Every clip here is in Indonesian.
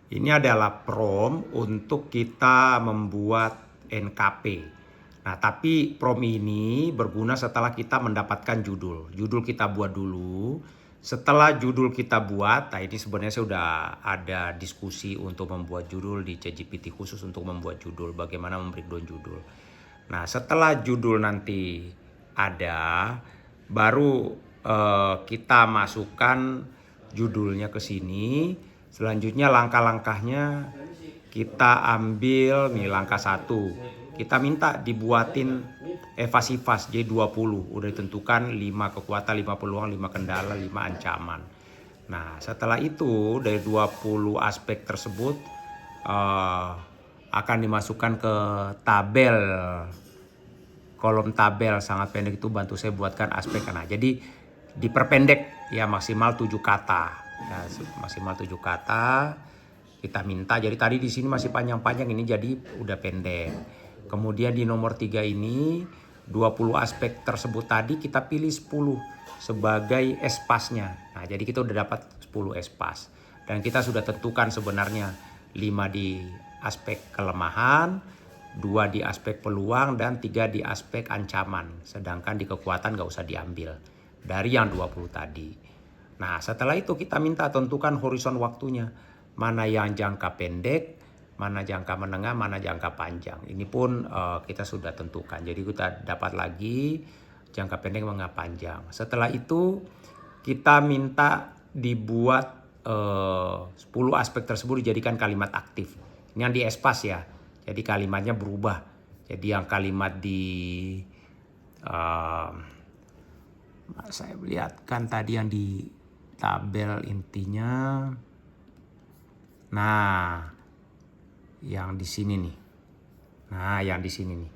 Ini adalah prompt untuk kita membuat NKP. Nah, tapi prompt ini berguna setelah kita mendapatkan judul. Judul kita buat dulu. Setelah judul kita buat, nah ini sebenarnya saya sudah ada diskusi untuk membuat judul di ChatGPT khusus untuk membuat judul, bagaimana membreakdown judul. Nah, setelah judul nanti ada, baru kita masukkan judulnya ke sini. Selanjutnya langkah-langkahnya kita ambil nih langkah 1. Kita minta dibuatin evasifas J20. Udah ditentukan 5 kekuatan, 5 peluang, 5 kendala, 5 ancaman. Nah, setelah itu dari 20 aspek tersebut akan dimasukkan ke tabel, kolom tabel sangat pendek. Itu bantu saya buatkan aspek. Nah, jadi diperpendek ya maksimal 7 kata. Ya, maksimal 7 kata kita minta. Jadi tadi di sini masih panjang-panjang, ini jadi udah pendek. Kemudian di nomor 3 ini 20 aspek tersebut tadi kita pilih 10 sebagai espasnya. Nah, jadi kita udah dapat 10 espas. Dan kita sudah tentukan sebenarnya 5 di aspek kelemahan, 2 di aspek peluang, dan 3 di aspek ancaman. Sedangkan di kekuatan gak usah diambil dari yang 20 tadi. Nah, setelah itu kita minta tentukan horizon waktunya. Mana yang jangka pendek, mana jangka menengah, mana jangka panjang. Ini pun kita sudah tentukan. Jadi kita dapat lagi jangka pendek, menengah, panjang. Setelah itu kita minta dibuat 10 aspek tersebut dijadikan kalimat aktif. Ini yang di espas ya. Jadi kalimatnya berubah. Jadi yang kalimat di saya lihatkan tadi yang di tabel intinya. Nah, yang di sini nih. Nah, yang di sini nih.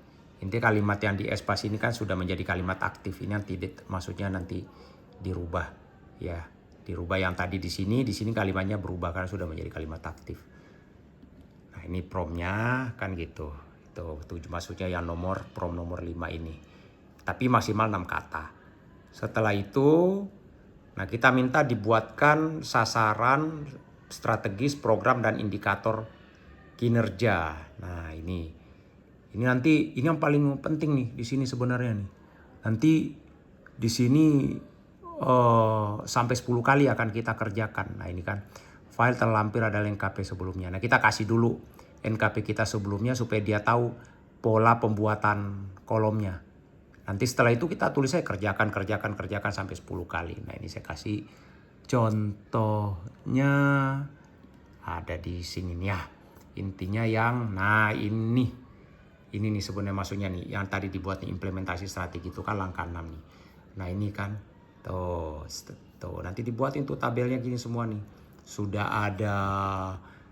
Intinya kalimat yang di espas ini kan sudah menjadi kalimat aktif. Ini nanti maksudnya nanti dirubah ya. Dirubah yang tadi di sini kalimatnya berubah karena sudah menjadi kalimat aktif. Nah, ini promptnya kan gitu. Itu maksudnya yang prompt nomor 5 ini. Tapi maksimal 6 kata. Setelah itu, nah kita minta dibuatkan sasaran strategis, program, dan indikator kinerja. Nah, ini nanti ini yang paling penting nih di sini sebenarnya nih. Nanti di sini sampai 10 kali akan kita kerjakan. Nah, ini kan file terlampir adalah NKP sebelumnya. Nah, kita kasih dulu NKP kita sebelumnya supaya dia tahu pola pembuatan kolomnya. Nanti setelah itu kita tulis saya kerjakan sampai 10 kali. Nah, ini saya kasih contohnya ada di sini nih ya. Intinya yang ini nih sebenarnya maksudnya nih yang tadi dibuat nih implementasi strategi itu kan langkah 6 nih. Nah, ini kan tuh nanti dibuatin tuh tabelnya gini semua nih. Sudah ada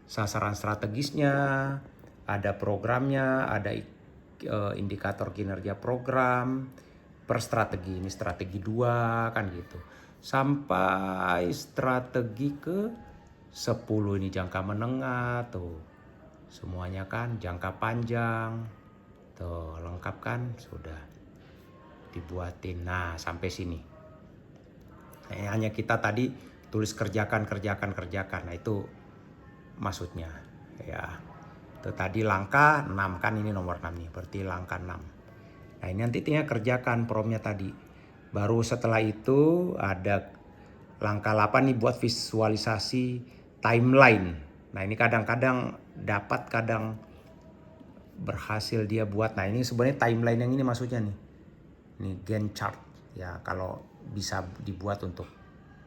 sasaran strategisnya, ada programnya, ada indikator kinerja program per strategi. Ini strategi 2 kan gitu. Sampai strategi ke 10 ini jangka menengah tuh. Semuanya kan jangka panjang. Tuh lengkap kan sudah dibuatin. Nah, sampai sini. Nah, hanya kita tadi tulis kerjakan. Nah, itu maksudnya ya. Itu tadi langkah 6 kan, ini nomor 6 nih. Berarti langkah 6. Nah, ini nanti tinggal kerjakan promptnya tadi. Baru setelah itu ada langkah 8 nih buat visualisasi timeline. Nah, ini kadang-kadang dapat, kadang berhasil dia buat. Nah, ini sebenarnya timeline yang ini maksudnya nih. Ini Gantt chart ya, kalau bisa dibuat untuk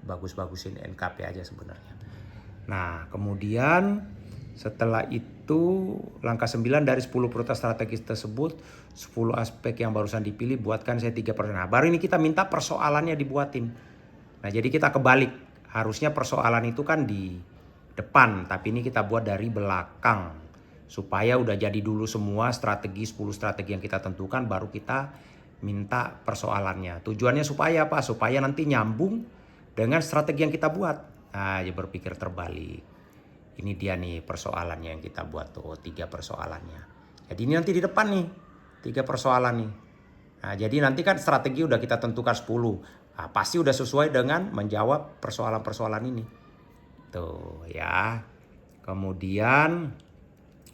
bagus-bagusin NKP aja sebenarnya. Nah, kemudian setelah itu langkah 9 dari 10 prioritas strategis tersebut, 10 aspek yang barusan dipilih buatkan saya 3 persoalan. Nah, baru ini kita minta persoalannya dibuatin. Nah, jadi kita kebalik. Harusnya persoalan itu kan di depan, tapi ini kita buat dari belakang. Supaya udah jadi dulu semua strategi, 10 strategi yang kita tentukan, baru kita minta persoalannya. Tujuannya supaya apa? Supaya nanti nyambung dengan strategi yang kita buat. Nah, ya berpikir terbalik. Ini dia nih persoalannya yang kita buat tuh, 3 persoalannya. Jadi ini nanti di depan nih, 3 persoalan nih. Nah, jadi nanti kan strategi udah kita tentukan 10. Nah, pasti udah sesuai dengan menjawab persoalan-persoalan ini. Tuh ya. Kemudian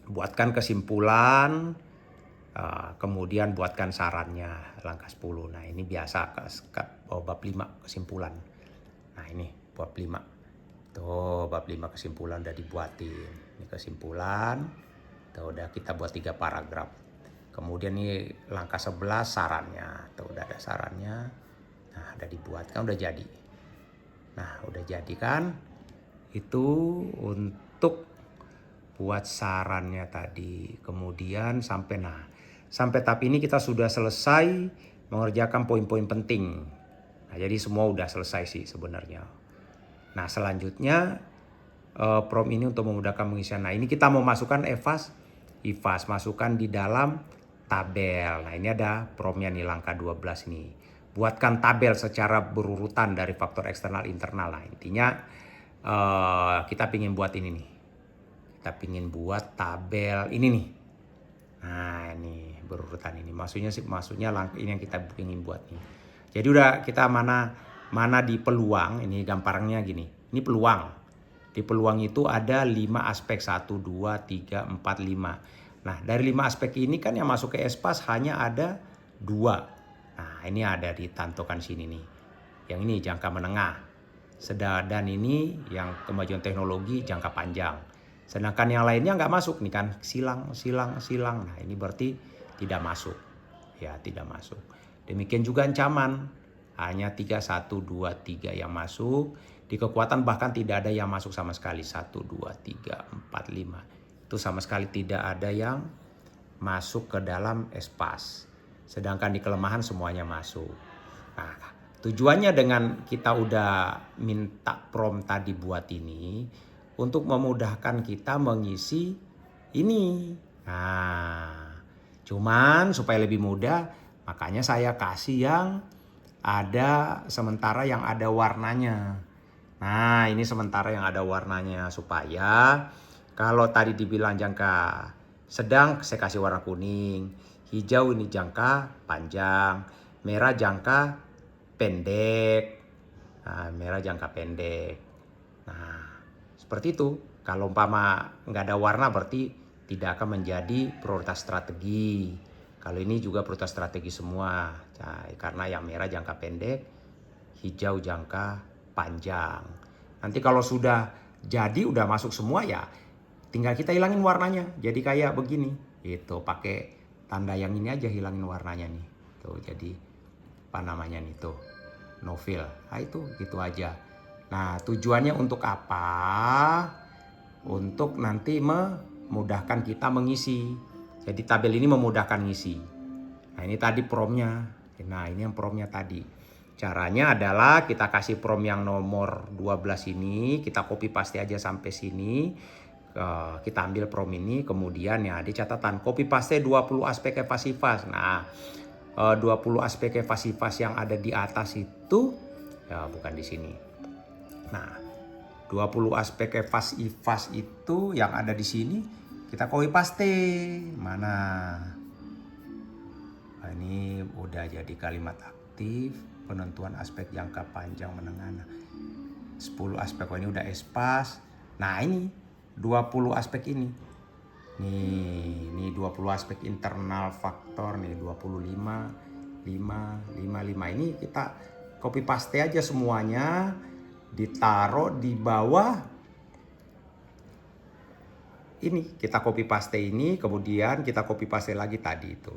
buatkan kesimpulan, kemudian buatkan sarannya, langkah 10. Nah ini biasa bab 5 kesimpulan. Nah ini bab 5. Tuh bab 5 kesimpulan udah dibuatin. Ini kesimpulan, tuh udah kita buat 3 paragraf. Kemudian ini langkah 11 sarannya, tuh udah ada sarannya. Nah udah dibuat kan, udah jadi. Nah udah jadi kan, itu untuk buat sarannya tadi. Kemudian sampai tahap ini kita sudah selesai mengerjakan poin-poin penting. Nah jadi semua udah selesai sih sebenarnya. Nah selanjutnya prompt ini untuk memudahkan pengisian. Nah ini kita mau masukkan IFAS, masukkan di dalam tabel. Nah ini ada promptnya nih, langkah 12 nih. Buatkan tabel secara berurutan dari faktor eksternal internal. Nah intinya kita pingin buat ini nih. Kita pingin buat tabel ini nih. Nah ini berurutan ini. Maksudnya ini yang kita pingin buat nih. Jadi udah kita mana di peluang, ini gambarnya gini. Ini peluang. Di peluang itu ada 5 aspek, 1, 2, 3, 4, 5. Nah dari 5 aspek ini kan yang masuk ke espas hanya ada 2. Nah ini ada ditentukan sini nih. Yang ini jangka menengah. Dan ini yang kemajuan teknologi jangka panjang. Sedangkan yang lainnya nggak masuk nih kan, silang. Nah ini berarti tidak masuk. Ya tidak masuk. Demikian juga ancaman. Hanya 3, 1, 2, 3 yang masuk. Di kekuatan bahkan tidak ada yang masuk sama sekali. 1, 2, 3, 4, 5. Itu sama sekali tidak ada yang masuk ke dalam espas. Sedangkan di kelemahan semuanya masuk. Nah, tujuannya dengan kita udah minta prompt tadi buat ini, untuk memudahkan kita mengisi ini. Nah, cuman supaya lebih mudah, makanya saya kasih yang ada sementara yang ada warnanya. Nah, ini sementara yang ada warnanya supaya kalau tadi dibilang jangka sedang, saya kasih warna kuning. Hijau ini jangka panjang. Merah jangka pendek. Nah, merah jangka pendek. Nah, seperti itu. Kalau umpama nggak ada warna berarti tidak akan menjadi prioritas strategi. Kalau ini juga prioritas strategi semua. Nah, karena yang merah jangka pendek, hijau jangka panjang. Nanti kalau sudah jadi udah masuk semua ya tinggal kita hilangin warnanya. Jadi kayak begini. Itu pakai tanda yang ini aja, hilangin warnanya nih. Tuh jadi apa namanya nih tuh. Novel. Nah itu gitu aja. Nah tujuannya untuk apa? Untuk nanti memudahkan kita mengisi. Jadi tabel ini memudahkan ngisi. Nah ini tadi promptnya. Nah ini yang promptnya tadi. Caranya adalah kita kasih prompt yang nomor 12 ini. Kita copy paste aja sampai sini. Kita ambil prompt ini. Kemudian ya di catatan copy paste 20 aspek IFAS. Nah 20 aspek IFAS yang ada di atas itu ya bukan di sini. Nah 20 aspek IFAS itu yang ada di sini kita copy paste. Mana? Nah, ini udah jadi kalimat aktif, penentuan aspek jangka panjang menengah. Nah, 10 aspek ini udah espas. Nah ini 20 aspek ini. Nih 20 aspek internal faktor nih 25, 5. Ini kita copy paste aja semuanya, ditaruh di bawah ini. Kita copy paste ini, kemudian kita copy paste lagi tadi itu.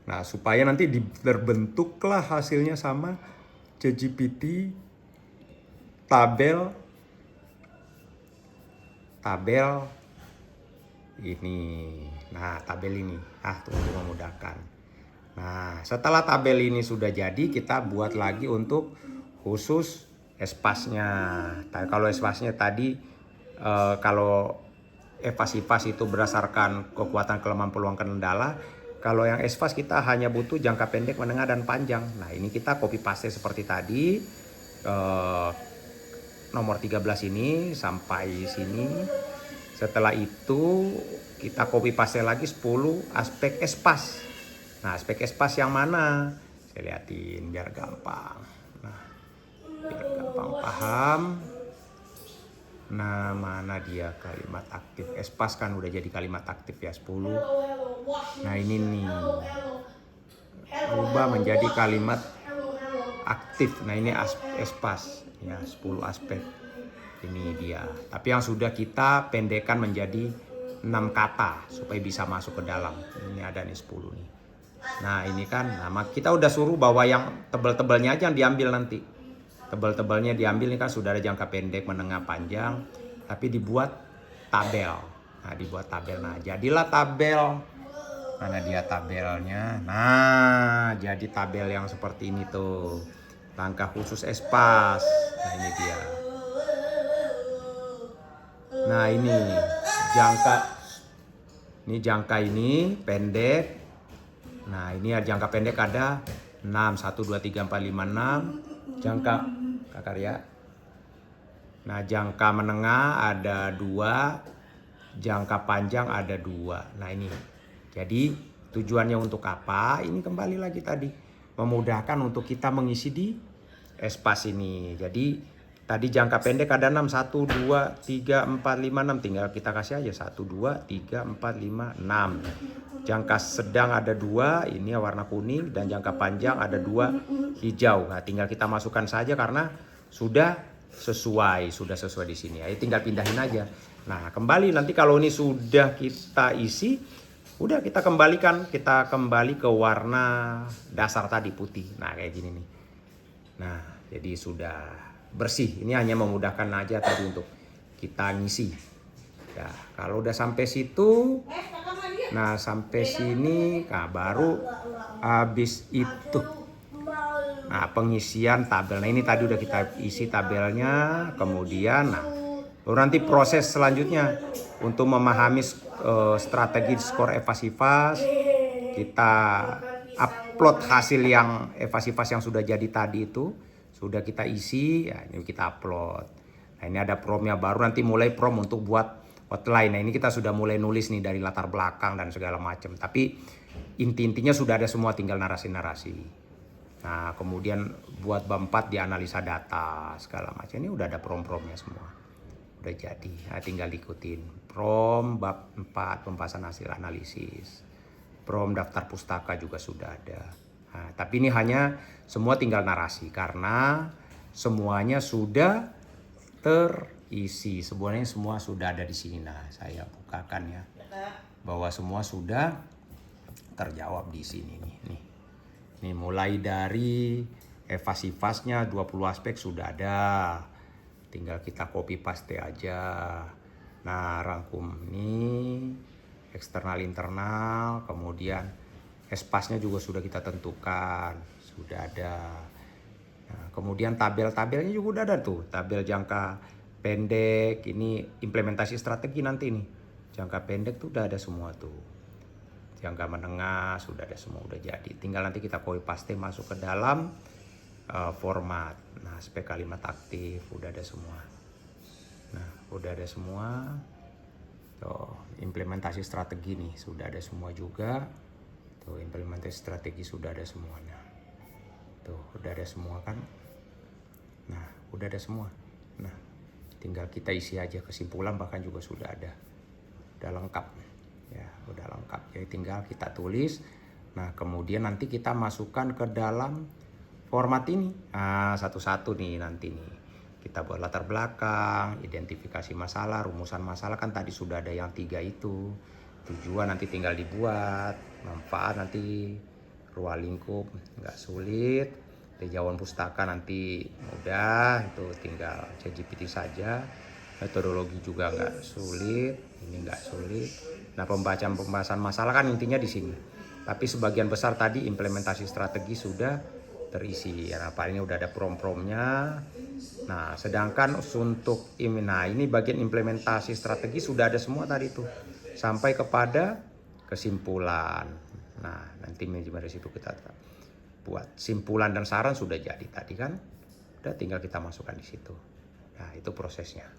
Nah supaya nanti terbentuklah hasilnya sama ChatGPT tabel ini. Nah tabel ini untuk memudahkan. Nah setelah tabel ini sudah jadi, kita buat lagi untuk khusus espasnya. Kalau espasnya tadi kalau IFAS itu berdasarkan kekuatan, kelemahan, peluang, kendala. Kalau yang espas kita hanya butuh jangka pendek, menengah, dan panjang. Nah ini kita copy paste seperti tadi. Nomor 13 ini sampai sini. Setelah itu kita copy paste lagi 10 aspek espas. Nah aspek espas yang mana? Saya liatin biar gampang. Nah biar gampang paham. Nah, mana dia kalimat aktif? Espas kan udah jadi kalimat aktif ya 10. Nah, ini nih. Berubah menjadi kalimat aktif. Nah, ini espas ya 10 aspek. Ini dia. Tapi yang sudah kita pendekkan menjadi 6 kata supaya bisa masuk ke dalam. Ini ada nih 10 nih. Nah, ini kan nama kita udah suruh bahwa yang tebal-tebalnya aja yang diambil nanti. Tebal-tebalnya diambil ini kan sudah ada jangka pendek, menengah, panjang, tapi dibuat tabel. Nah, dibuat tabel. Nah, jadilah tabel. Mana dia tabelnya? Nah, jadi tabel yang seperti ini tuh. Langkah khusus espas. Nah, ini dia. Nah, ini jangka ini pendek. Nah, ini ya jangka pendek ada 6, 1, 2, 3, 4, 5, 6. Jangka Kakarya. Nah, jangka menengah ada 2, jangka panjang ada 2. Nah, ini. Jadi, tujuannya untuk apa? Ini kembali lagi tadi. Memudahkan untuk kita mengisi di espas ini. Jadi, tadi jangka pendek ada 6, 1, 2, 3, 4, 5, 6. Tinggal kita kasih aja 1, 2, 3, 4, 5, 6. Jangka sedang ada 2, ini warna kuning. Dan jangka panjang ada 2, hijau. Nah, tinggal kita masukkan saja karena sudah sesuai di sini. Ayo tinggal pindahin aja. Nah, kembali nanti kalau ini sudah kita isi, udah kita kembali ke warna dasar tadi putih. Nah, kayak gini nih. Nah, jadi sudah bersih. Ini hanya memudahkan aja tadi untuk kita ngisi. Ya, kalau udah sampai situ, nah sampai sini, nah baru habis itu. Nah, pengisian tabel. Nah, ini tadi udah kita isi tabelnya, kemudian nah baru nanti proses selanjutnya untuk memahami strategi skor evasifas, kita upload hasil yang evasifas yang sudah jadi tadi itu, sudah kita isi, ya ini kita upload. Nah, ini ada promnya baru, nanti mulai prom untuk buat outline. Nah, ini kita sudah mulai nulis nih dari latar belakang dan segala macam. Tapi intinya sudah ada semua, tinggal narasi-narasi. Nah, kemudian buat bab 4 dianalisa data segala macam. Ini udah ada prom-promnya semua. Udah jadi. Nah, tinggal ikutin. Prom bab 4 pembahasan hasil analisis. Prom daftar pustaka juga sudah ada. Nah, tapi ini hanya semua tinggal narasi karena semuanya sudah terisi. Sebenarnya semua sudah ada di sini. Nah, saya bukakan ya. Bahwa semua sudah terjawab di sini nih. Nih mulai dari evasifasnya 20 aspek sudah ada. Tinggal kita copy paste aja. Nah, rangkum ini eksternal internal, kemudian espasnya juga sudah kita tentukan, sudah ada. Nah, kemudian tabel-tabelnya juga udah ada tuh. Tabel jangka pendek, ini implementasi strategi nanti nih. Jangka pendek tuh udah ada semua tuh. Jangka menengah sudah ada semua, udah jadi. Tinggal nanti kita copy paste masuk ke dalam format. Nah, aspek kalimat aktif udah ada semua. Nah, udah ada semua. Tuh, implementasi strategi nih sudah ada semua juga. Tuh, implementasi strategi sudah ada semuanya. Tuh, udah ada semua kan? Nah, udah ada semua. Nah, tinggal kita isi aja kesimpulan, bahkan juga sudah ada. Udah lengkap. Ya, udah lengkap. Jadi tinggal kita tulis. Nah, kemudian nanti kita masukkan ke dalam format ini. Nah, satu-satu nih nanti nih. Kita buat latar belakang, identifikasi masalah, rumusan masalah kan tadi sudah ada yang 3 itu. Tujuan nanti tinggal dibuat, manfaat nanti ruang lingkup nggak sulit. Tinjauan pustaka nanti mudah, itu tinggal ChatGPT saja. Metodologi juga nggak sulit, ini nggak sulit. Nah, pembahasan masalah kan intinya di sini. Tapi sebagian besar tadi implementasi strategi sudah terisi. Ya, apa ini udah ada prom-promnya. Nah, sedangkan untuk ini bagian implementasi strategi sudah ada semua tadi tuh. Sampai kepada kesimpulan. Nah, nanti manajemen risiko kita buat simpulan dan saran sudah jadi tadi kan. Udah tinggal kita masukkan di situ. Nah, itu prosesnya.